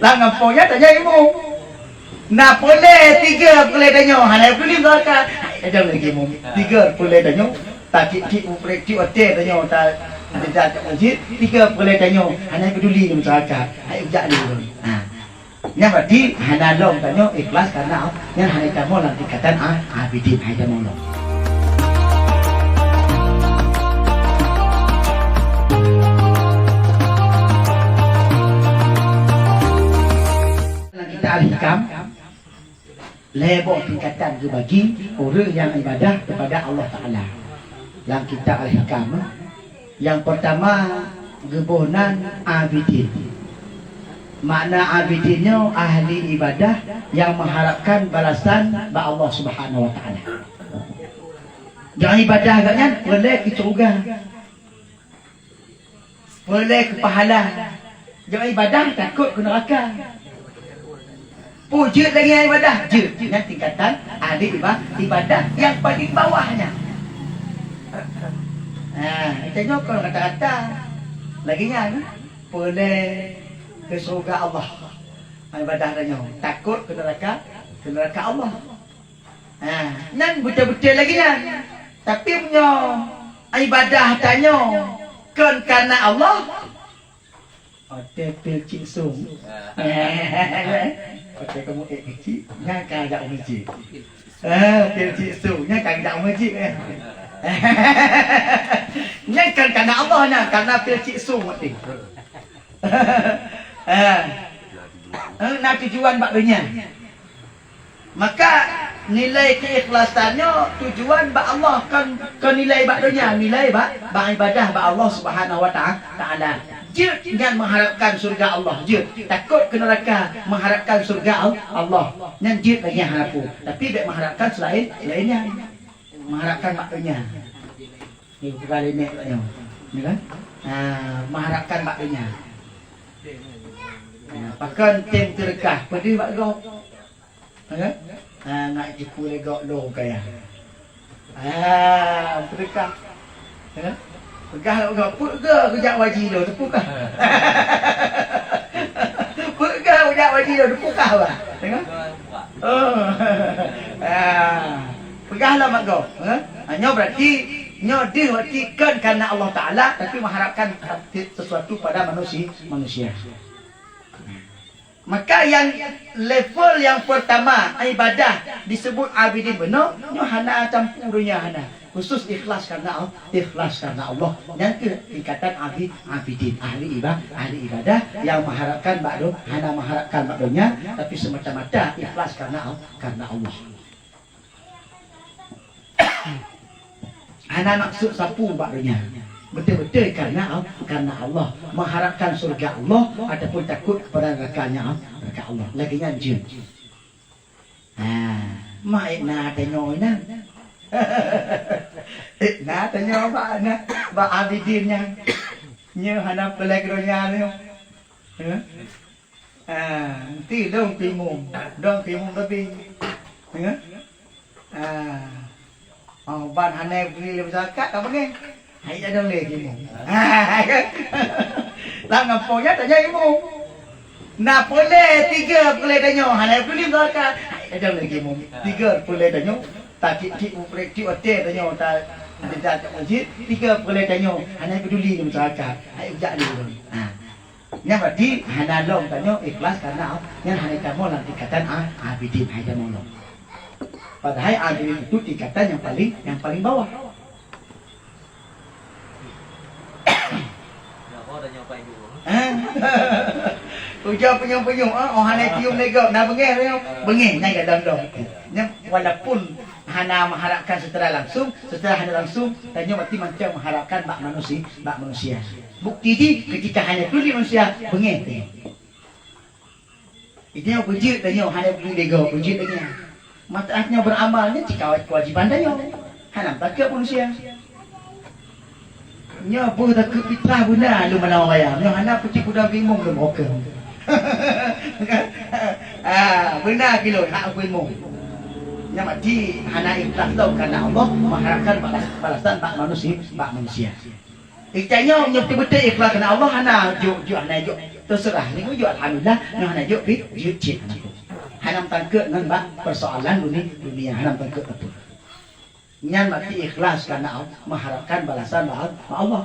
Lah ngamponya tanya ilmu. Nah boleh tiga boleh tanya. Hanya boleh belaka. Ada lagi ilmu. Tiga boleh tanya. Tak cik uprek cik hotel tanya. Tak tidak masjid. Tiga boleh tanya. Hanya peduli dengan masyarakat. Hai ujak dulu. Yang berarti hanya long tanya ikhlas karena yang hanya kamu nanti kata abidin hanya molong. Kita al-hikam lebok tingkatan bagi orang yang ibadah kepada Allah Ta'ala. Yang kita al-hikam yang pertama gebonan abidin. Makna abidinnya ahli ibadah yang mengharapkan balasan ba Allah Subhanahu Wa Ta'ala. Jangan ibadah agaknya boleh ke surga, boleh ke pahala. Jangan ibadah takut ke neraka. Pujud lagi yang ibadah. Je dengan tingkatan ahli ibadah yang paling bawahnya. Kita kalau kata-kata lagi nya boleh ke surga Allah. Ibadah tanya takut ke neraka Allah. Nan betul-betul lagi nan. Tapi punya ibadah tanya kan karena Allah. Hotel cik sung. Hotel kamu kecil, nya kagak masjid. Hotel cik sung, nya kagak masjid. Nya kan karena Allah nya, karena hotel cik sung mati. Nak tujuan baknya. Maka nilai keikhlasannya tujuan bak Allah kan nilai baknya, nilai bak ibadah bak Allah Subhanahu Wa Ta'ala. Je dengan mengharapkan surga Allah, je takut ke neraka mengharapkan surga Allah. Nan je lagi harapu. Tapi tak mengharapkan lainnya. Mengharapkan baknya. Ni kali ni katanya. Ni kan? Mengharapkan baknya. Pakan tem terkah pada bak gok. Kan? Nak jiku le gok lo kaya. Terkah. Kan? Pegah nak pegah, pegah kejap wajib dia, tepukah. Pegah kejap wajib dia, tepukah lah. Tengok. Pegahlah mak kau. Nyo berarti, nyo dia berarti kan karena Allah Ta'ala, tapi mengharapkan sesuatu pada manusia. Maka yang level yang pertama, ibadah disebut abidin benar, nyo hana campurnya hana. Khusus ikhlas karena Allah. Dan tingkatan abidin ahli ibadah yang mengharapkan bakdo, hanya mengharapkan bakdonya, tapi semata-mata ikhlas karena Allah. Hanya maksud sapu bakdonya, betul-betul karena Allah, mengharapkan surga Allah ataupun takut kepada nerakanya Allah. Lagi nyanjun. Mak nak tengok nak. Nak tanya ba abidinnya nya hana pelagronya ni. Nanti dong kimum tapi. Tengok. Ban hana beli zakat apa ni? Hai ada le kimum. Lah ngaponya tanya ilmu. Nak boleh tiga boleh tanya hana beli zakat. Ada le kimum. Tiga boleh tanya. Tak cik uprek cik hotel tanya. Tak tidak masjid. Tiga boleh tanya. Hanya peduli dengan masyarakat. Hai ujak dulu. Yang berarti hanya long tanya ikhlas karena yang hanya kamu nanti kata abidin hanya molong. Padahal abidin itu tingkatan yang paling bawah. Ujar penyung-penyung, hanya tium legok, nak bengih, naik ke dalam. Walaupun hanya mengharapkan secara langsung, hanya langsung, tanya mati macam mengharapkan bak manusia. Bukti di ketika hanya peduli manusia, bengih. Itu yang wujud tanya, hanya peduli legok, wujud tanya. Mataatnya beramalnya, jika kewajiban tanya, hanya takut manusia. Nya apa takut fitrah guna lu mana orang nya hana putih kuda bingung lu broker. Benar kilo hak bingung. Nya mati hana ikhlas tau karena Allah mengharapkan balasan bak manusia. Ikannya betul-betul ikhlas kerana Allah hana juk hana juk terserah ni juk alhamdulillah ni hana juk cik aku. Hanam tangke ngan bak persoalan dunia hanam tangke apa. Nyan mati ikhlas kerana Allah mengharapkan balasan Allah.